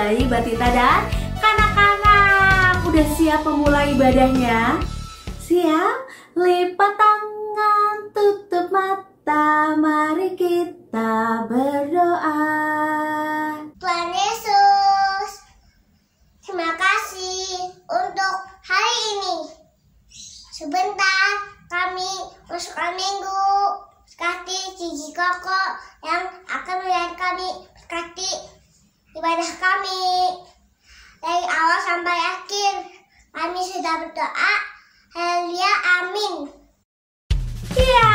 bayi, batita, dan kanak-kanak. Udah siap memulai ibadahnya? Siap? Lipat tangan, tutup mata, mari kita berdoa. Tuhan Yesus, terima kasih untuk hari ini. Sebentar kami masukkan minggu. Berkati Cici Koko yang akan melihat kami. Berkati ibadah kami dari awal sampai akhir. Kami sudah berdoa. Haleluya, amin. Iya,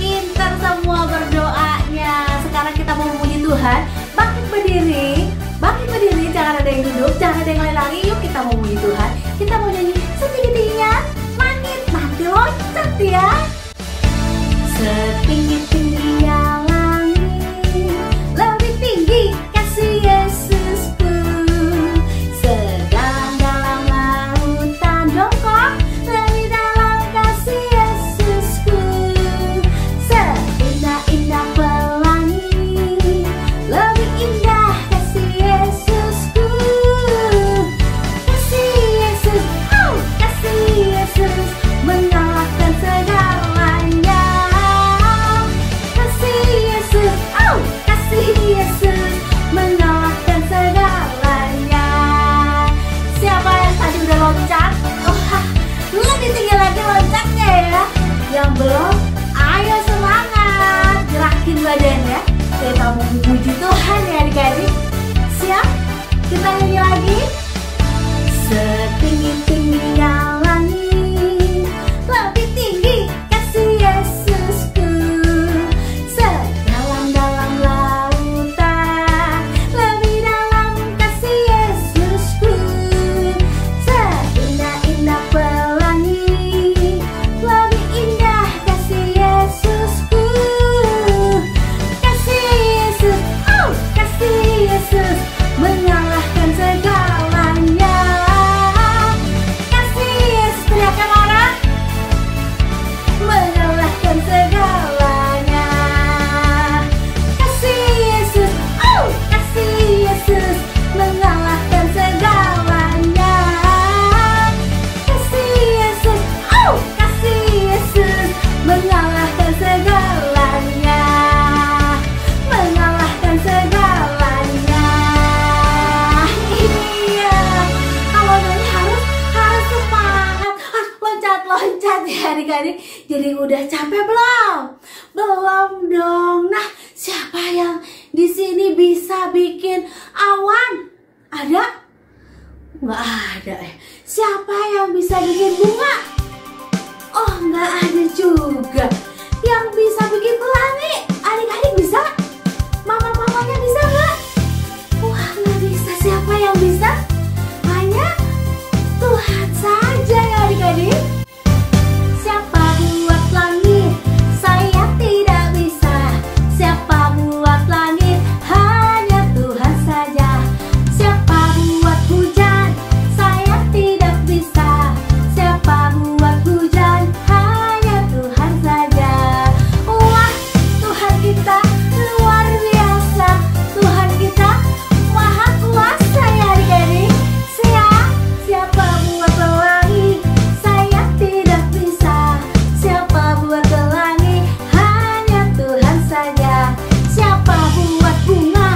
pintar semua berdoanya. Sekarang kita mau memuji Tuhan. Bangkit berdiri, jangan ada yang duduk, jangan ada yang lari-lari. Yuk kita mau memuji Tuhan. Kita mau nyanyi setinggi-tingginya langit, nanti loncat ya. Setinggi-tingginya langit, lebih tinggi kasih Yesusku. Sedalam-dalam lautan, dongkok lebih dalam kasih Yesusku. Seindah-indah pelangi, lebih indah kasih Yesusku. Kasih Yesus, oh kasih Yesus, mengalahkan segalanya. Kasih Yesus, oh kasih Yesus, mengalahkan segalanya. Siapa yang tadi udah loncat? Lebih tinggi lagi loncatnya ya. Yang belum, ayo semangat, gerakin badannya. Kita mau memuji Tuhan ya adik-adik. Siap? Kita nyanyi lagi. Setinggi-tingginya langit, lebih tinggi kasih Yesusku. Sedalam-dalam lautan, lebih dalam kasih Yesusku. Seindah-indah pelangi, lebih indah kasih Yesusku. Kasih Yesus, oh kasih Yesus, mengalahkan segalanya. Kasih Yesus, teriakan orang, mengalahkan segalanya. Kasih Yesus, oh kasih Yesus, mengalahkan segalanya. Kasih Yesus, oh kasih Yesus, mengalahkan segalanya. Mengalahkan segalanya. Iya, kalau nyanyi harus semangat, loncat ya adik-adik. Jadi udah capek belum? Belum dong. Nah, siapa yang di sini bisa bikin awan? Ada? Nggak ada ya. Siapa yang bisa bikin bunga? Oh, nggak ada juga. Yang bisa bikin pelangi? Adik-adik bisa? Mama-mamanya bisa nggak? Wah, nggak bisa. Siapa yang bisa? Hanya Tuhan saja ya adik-adik. Siapa buat langit? Saya tidak bisa. Siapa buat langit? Hanya Tuhan saja. Siapa buat hujan? Saya tidak bisa. Siapa buat hujan? Hanya Tuhan saja. Wah, Tuhan kita luar biasa. Tuhan kita maha kuasa ya adik-adik. Siapa buat pelangi? Saya tidak bisa. Siapa buat pelangi? Hanya Tuhan saja. Siapa buat bunga?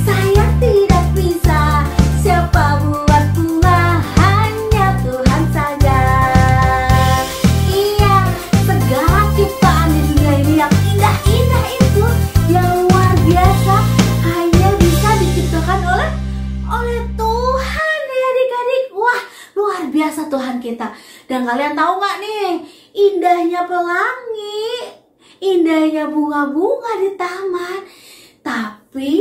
Saya tidak bisa. Siapa buat bunga? Hanya Tuhan saja. Iya, segala ciptaan di dunia ini yang indah-indah itu, yang luar biasa, hanya bisa diciptakan oleh Tuhan ya adik-adik. Wah, luar biasa Tuhan kita. Dan kalian tahu nggak nih, indahnya pelangi, indahnya bunga-bunga di taman. Tapi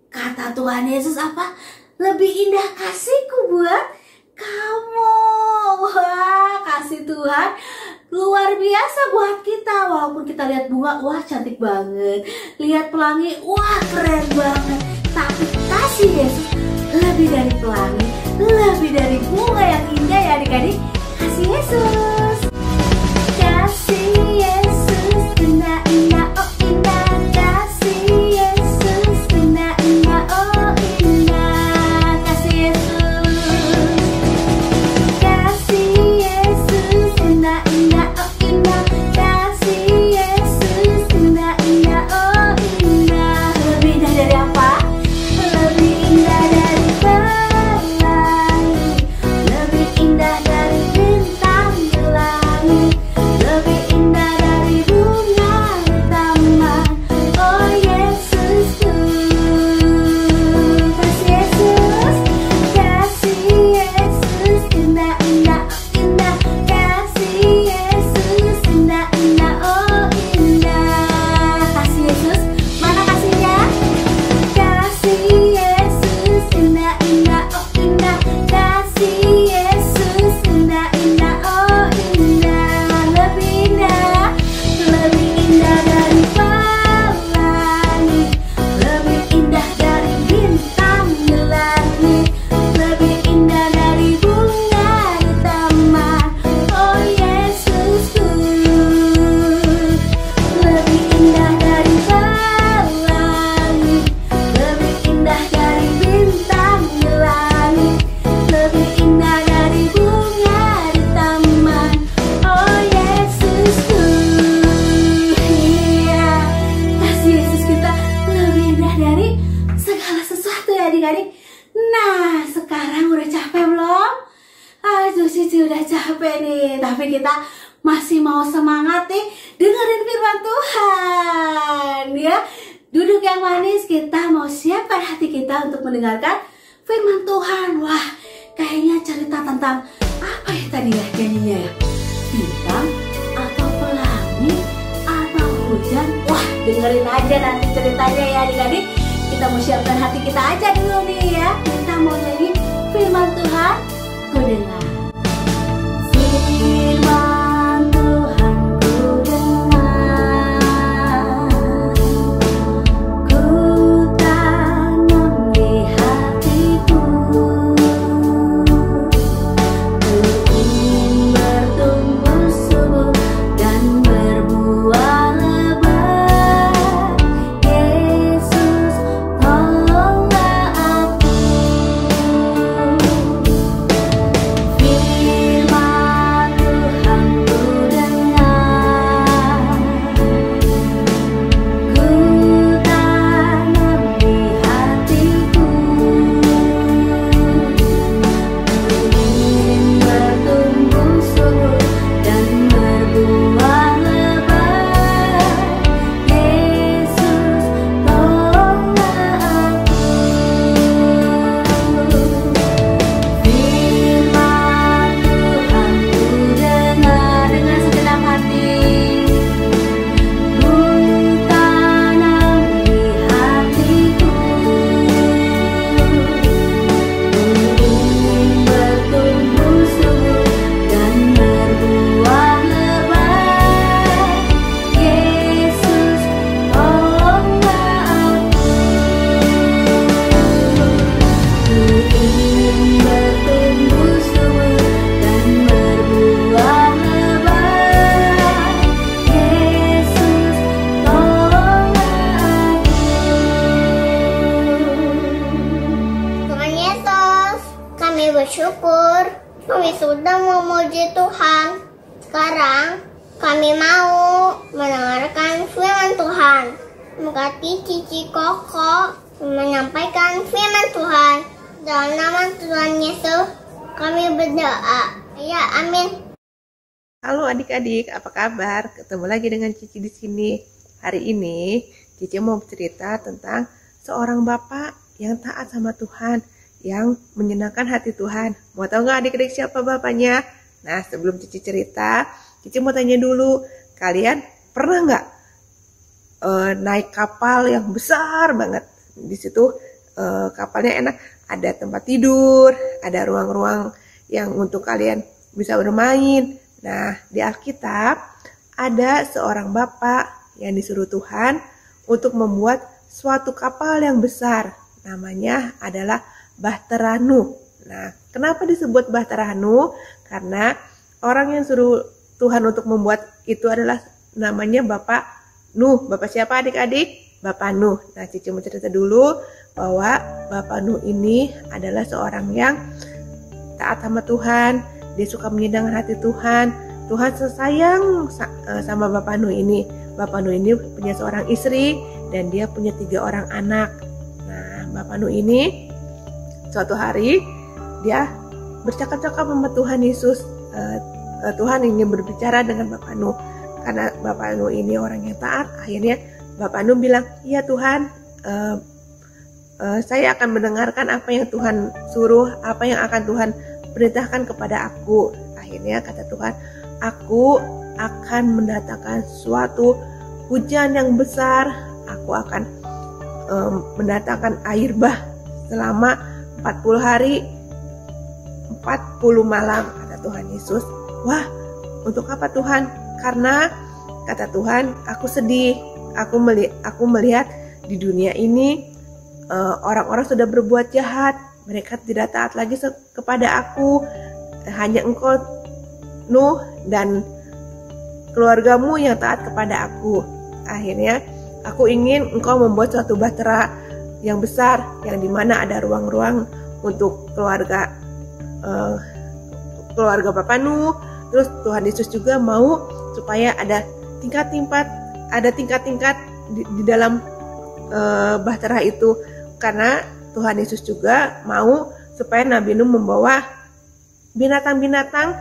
kata Tuhan Yesus apa? Lebih indah kasihku buat kamu. Wah, kasih Tuhan luar biasa buat kita. Walaupun kita lihat bunga, wah cantik banget. Lihat pelangi, wah keren banget. Tapi kasih Yesus lebih dari pelangi, lebih dari bunga yang indah ya adik-adik. Kasih Yesus. Kasih Yesus, indah-indah, oh indah. Kasih Yesus, indah-indah, oh indah. Cici udah capek nih, tapi kita masih mau semangat nih dengerin firman Tuhan ya. Duduk yang manis, kita mau siapkan hati kita untuk mendengarkan firman Tuhan. Wah, kayaknya cerita tentang apa ya tadi ya nyanyinya ya? Bintang atau pelangi atau hujan? Wah, dengerin aja nanti ceritanya ya adik-adik. Kita mau siapkan hati kita aja dulu nih ya. Kita mau nyanyi firman Tuhan, ku dengar. Firman Tuhan ku dengar, ku tanam di hatiku, ku ingin bertumbuh subur dan berbuah lebat. Yesus, tolonglah aku. Firman Tuhan ku dengar, ku tanam di hatiku, ku ingin bertumbuh subur dan berbuah lebat. Yesus, tolonglah aku. Firman Tuhan ku dengar dengan segenap hati, ku tanam di hatiku, ku ingin bertumbuh subur dan berbuah lebat. Yesus, tolonglah aku. Ku ingin bertumbuh subur dan berbuah lebat. Yesus, tolonglah aku. Tuhan Yesus, kami bersyukur kami sudah memuji Tuhan. Sekarang kami mau mendengarkan firman Tuhan. Berkati Cici Koko menyampaikan firman Tuhan. Dalam nama Tuhan Yesus kami berdoa. Ya, amin. Halo adik-adik, apa kabar? Ketemu lagi dengan Cici di sini. Hari ini Cici mau cerita tentang seorang bapak yang taat sama Tuhan, yang menyenangkan hati Tuhan. Mau tahu nggak adik-adik siapa bapaknya? Nah, sebelum Cici cerita, Cici mau tanya dulu, kalian pernah nggak naik kapal yang besar banget? Di situ kapalnya enak, ada tempat tidur, ada ruang-ruang yang untuk kalian bisa bermain. Nah, di Alkitab ada seorang bapak yang disuruh Tuhan untuk membuat suatu kapal yang besar. Namanya adalah Bahtera Nuh. Nah, kenapa disebut Bahtera Nuh? Karena orang yang suruh Tuhan untuk membuat itu adalah namanya Bapak Nuh. Bapak siapa adik-adik? Bapak Nuh. Nah, Cici mau cerita dulu bahwa Bapak Nuh ini adalah seorang yang taat sama Tuhan. Dia suka menyenangkan hati Tuhan. Tuhan sayang sama Bapak Nuh ini. Bapak Nuh ini punya seorang istri dan dia punya 3 orang anak. Nah, Bapak Nuh ini suatu hari dia bercakap-cakap sama Tuhan Yesus. Tuhan ingin berbicara dengan Bapak Nuh. Karena Bapak Nuh ini orang yang taat, akhirnya Bapak Nuh bilang, "Iya Tuhan, saya akan mendengarkan apa yang Tuhan suruh, apa yang akan Tuhan perintahkan kepada aku." Akhirnya kata Tuhan, "Aku akan mendatangkan suatu hujan yang besar. Aku akan mendatangkan air bah selama 40 hari 40 malam," kata Tuhan Yesus. "Wah, untuk apa Tuhan? Karena kata Tuhan, aku sedih. Aku melihat di dunia ini orang-orang sudah berbuat jahat. Mereka tidak taat lagi kepada aku. Hanya engkau, Nuh, dan keluargamu yang taat kepada aku. Akhirnya aku ingin engkau membuat suatu bahtera yang besar, yang dimana ada ruang-ruang untuk keluarga Bapak Nuh. Terus Tuhan Yesus juga mau supaya ada tingkat-tingkat di dalam bahtera itu, karena Tuhan Yesus juga mau supaya Nabi Nuh membawa binatang-binatang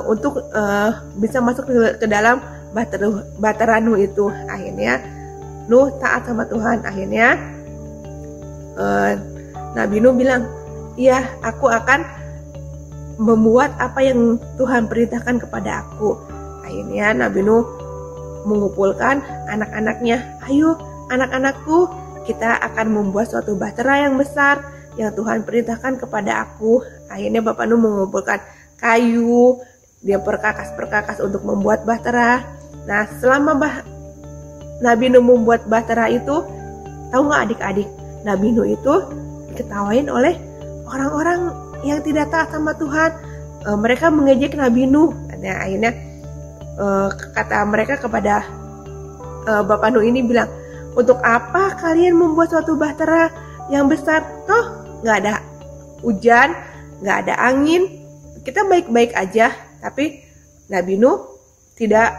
untuk bisa masuk ke dalam Bahtera Nuh itu. Akhirnya Nuh taat sama Tuhan. Akhirnya Nabi Nuh bilang, iya, aku akan membuat apa yang Tuhan perintahkan kepada aku. Akhirnya Nabi Nuh mengumpulkan anak-anaknya, ayo anak-anakku, kita akan membuat suatu bahtera yang besar yang Tuhan perintahkan kepada aku. Akhirnya Bapak Nuh mengumpulkan kayu, dia perkakas untuk membuat bahtera. Nah, selama Nabi Nuh membuat bahtera itu, tahu nggak adik-adik, Nabi Nuh itu diketawain oleh orang-orang yang tidak taat sama Tuhan. Mereka mengejek Nabi Nuh. Nah, akhirnya kata mereka kepada Bapak Nuh ini bilang, untuk apa kalian membuat suatu bahtera yang besar? Toh nggak ada hujan, nggak ada angin, kita baik-baik aja. Tapi Nabi Nuh tidak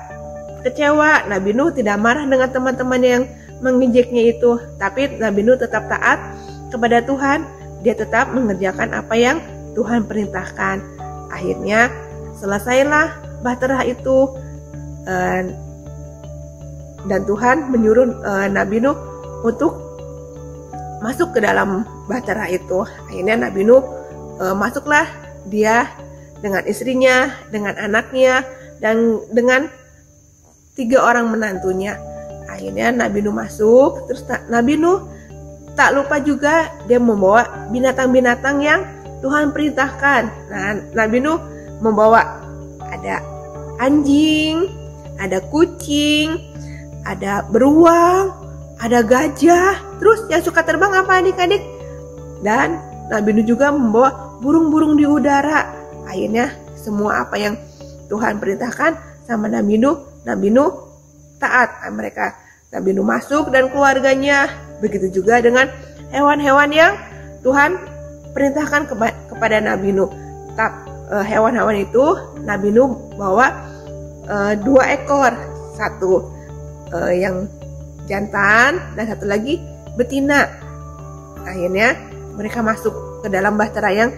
kecewa, Nabi Nuh tidak marah dengan teman-temannya yang mengejeknya itu. Tapi Nabi Nuh tetap taat kepada Tuhan, dia tetap mengerjakan apa yang Tuhan perintahkan. Akhirnya selesailah bahtera itu, dan Tuhan menyuruh Nabi Nuh untuk masuk ke dalam bahtera itu. Akhirnya Nabi Nuh masuklah, dia dengan istrinya, dengan anaknya, dan dengan 3 orang menantunya. Akhirnya Nabi Nuh masuk, terus Nabi Nuh tak lupa juga dia membawa binatang-binatang yang Tuhan perintahkan. Nah, Nabi Nuh membawa ada anjing, ada kucing, ada beruang, ada gajah. Terus yang suka terbang apa adik-adik? Dan Nabi Nuh juga membawa burung-burung di udara. Akhirnya semua apa yang Tuhan perintahkan sama Nabi Nuh taat mereka. Nabi Nuh masuk dan keluarganya. Begitu juga dengan hewan-hewan yang Tuhan perintahkan kepada Nabi Nuh. Hewan-hewan itu Nabi Nuh bawa 2 ekor, satu yang jantan dan satu lagi betina. Akhirnya mereka masuk ke dalam bahtera yang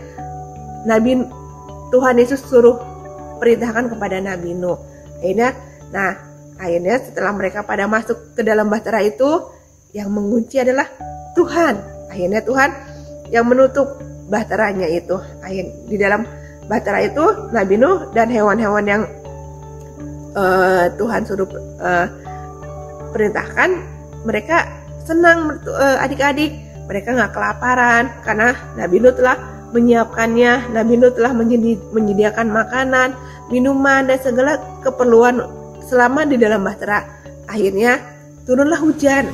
Tuhan Yesus suruh perintahkan kepada Nabi Nuh. Akhirnya setelah mereka pada masuk ke dalam bahtera itu, yang mengunci adalah Tuhan. Akhirnya Tuhan yang menutup bahteranya itu. Di dalam bahtera itu Nabi Nuh dan hewan-hewan yang Tuhan suruh perintahkan, mereka senang, adik-adik. Mereka nggak kelaparan karena Nabi Nuh telah menyiapkannya. Nabi Nuh telah menyediakan makanan, minuman, dan segala keperluan selama di dalam bahtera. Akhirnya turunlah hujan.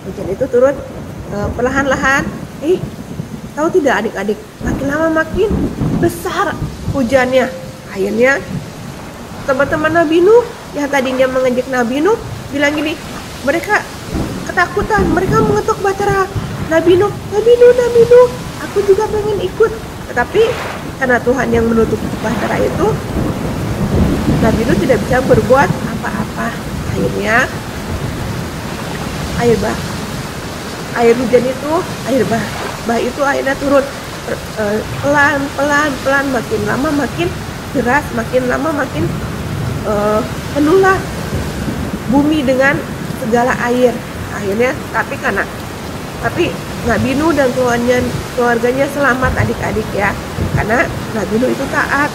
Hujan itu turun perlahan-lahan. Tahu tidak adik-adik, makin lama makin besar hujannya. Akhirnya teman-teman Nabi Nuh yang tadinya mengejek Nabi Nuh bilang gini, mereka ketakutan, mereka mengetuk bahtera. Nabi Nuh, aku juga pengen ikut. Tetapi karena Tuhan yang menutup bahtera itu, Nabi Nuh tidak bisa berbuat apa-apa. Akhirnya air hujan itu, air bah itu akhirnya turun pelan-pelan, makin lama makin deras, makin lama makin penuhlah bumi dengan segala air. Akhirnya tapi Nabi Nuh dan keluarganya selamat adik-adik ya, karena Nabi Nuh itu taat.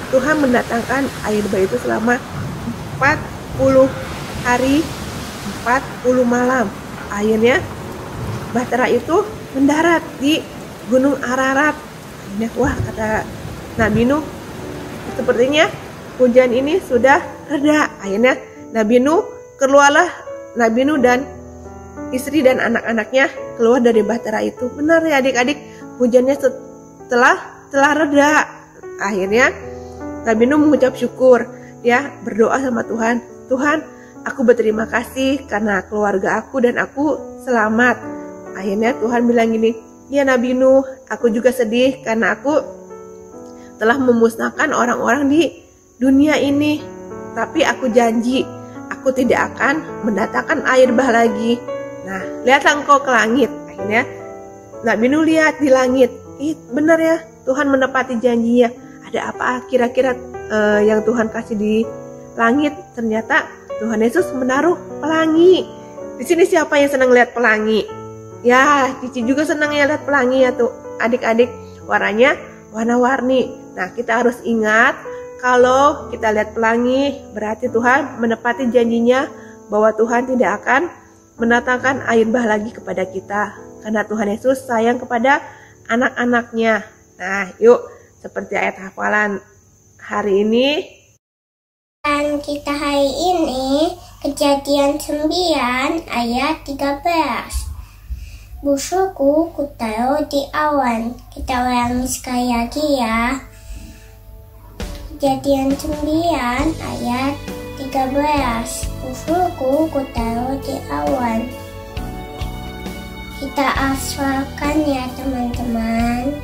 Tuhan mendatangkan air bah itu selama 40 hari 40 malam. Akhirnya bahtera itu mendarat di Gunung Ararat. Akhirnya kata Nabi Nuh, sepertinya hujan ini sudah reda. Akhirnya keluarlah Nabi Nuh dan istri dan anak-anaknya keluar dari bahtera itu. Benar ya adik-adik, hujannya telah reda. Akhirnya Nabi Nuh mengucap syukur, ya, berdoa sama Tuhan. Tuhan, aku berterima kasih karena keluarga aku dan aku selamat. Akhirnya Tuhan bilang gini, ya Nabi Nuh, aku juga sedih karena aku telah memusnahkan orang-orang di dunia ini. Tapi aku janji, aku tidak akan mendatangkan air bah lagi. Nah, lihatlah engkau ke langit. Akhirnya Nabi Nuh lihat di langit, benar ya, Tuhan menepati janjinya. Ada apa kira-kira yang Tuhan kasih di langit? Ternyata Tuhan Yesus menaruh pelangi. Di sini siapa yang senang lihat pelangi? Ya, Cici juga senang ya lihat pelangi ya tuh. Adik-adik, warnanya warna-warni. Nah, kita harus ingat kalau kita lihat pelangi, berarti Tuhan menepati janjinya bahwa Tuhan tidak akan mendatangkan air bah lagi kepada kita. Karena Tuhan Yesus sayang kepada anak-anaknya. Nah, yuk, seperti ayat hafalan hari ini. Dan kita hari ini, Kejadian 9 ayat 13. Busukku kutaruh di awan. Kita ulangi sekali lagi ya. Kejadian 9 ayat 13. Busukku kutaruh di awan. Kita hafalkan ya teman-teman.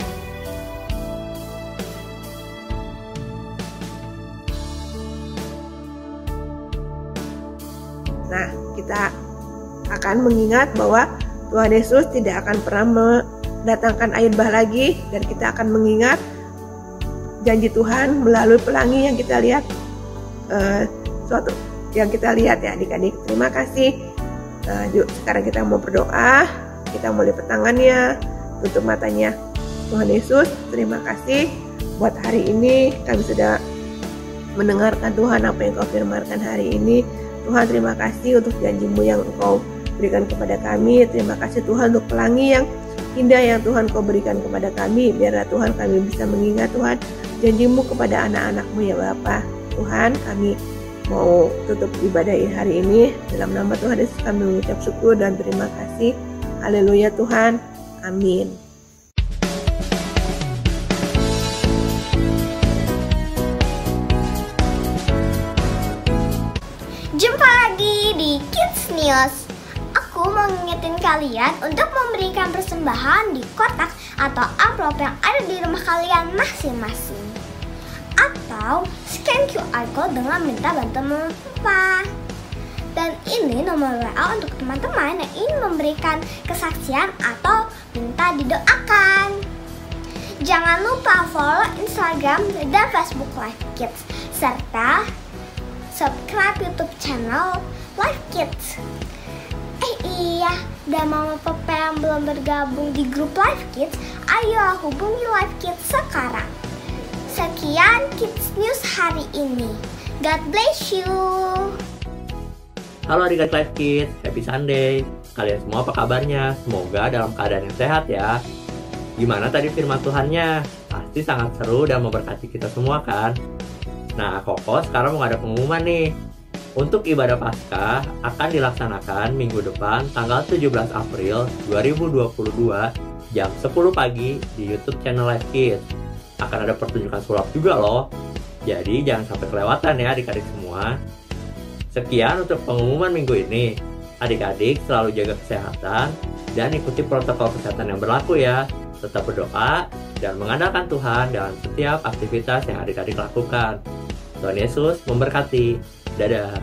Nah, kita akan mengingat bahwa Tuhan Yesus tidak akan pernah mendatangkan air bah lagi, dan kita akan mengingat janji Tuhan melalui pelangi yang kita lihat, suatu yang kita lihat ya adik-adik. Terima kasih. Yuk, sekarang kita mau berdoa. Kita mau lipat tangannya, tutup matanya. Tuhan Yesus, terima kasih buat hari ini. Kami sudah mendengarkan Tuhan apa yang Kau firmankan hari ini. Tuhan, terima kasih untuk janji-Mu yang Engkau berikan kepada kami. Terima kasih Tuhan untuk pelangi yang indah yang Tuhan Kau berikan kepada kami. Biarlah Tuhan kami bisa mengingat Tuhan janji-Mu kepada anak-anak-Mu ya Bapa. Tuhan, kami mau tutup ibadah hari ini. Dalam nama Tuhan Yesus kami mengucap syukur dan terima kasih. Haleluya Tuhan. Amin. Jumpa lagi di Kids News. Aku mau ngingetin kalian untuk memberikan persembahan di kotak atau amplop yang ada di rumah kalian masing-masing. Atau scan QR code dengan minta bantuan Mama Papa. Dan ini nomor WA untuk teman-teman yang ingin memberikan kesaksian atau minta didoakan. Jangan lupa follow Instagram dan Facebook Live Kids, serta subscribe YouTube channel Live Kids. Iya, dan Mama Papa yang belum bergabung di grup Live Kids, ayo hubungi Live Kids sekarang. Sekian Kids News hari ini. God bless you. Halo adik-adik Live Kids, happy Sunday. Kalian semua apa kabarnya? Semoga dalam keadaan yang sehat ya. Gimana tadi firman Tuhannya? Pasti sangat seru dan memberkati kita semua kan? Nah, Koko sekarang mau ada pengumuman nih. Untuk ibadah Paskah akan dilaksanakan minggu depan tanggal 17 April 2022 jam 10 pagi di YouTube channel Live Kids. Akan ada pertunjukan sulap juga loh. Jadi jangan sampai kelewatan ya adik-adik semua. Sekian untuk pengumuman minggu ini. Adik-adik selalu jaga kesehatan dan ikuti protokol kesehatan yang berlaku ya. Tetap berdoa dan mengandalkan Tuhan dalam setiap aktivitas yang adik-adik lakukan. Tuhan Yesus memberkati. Dadah.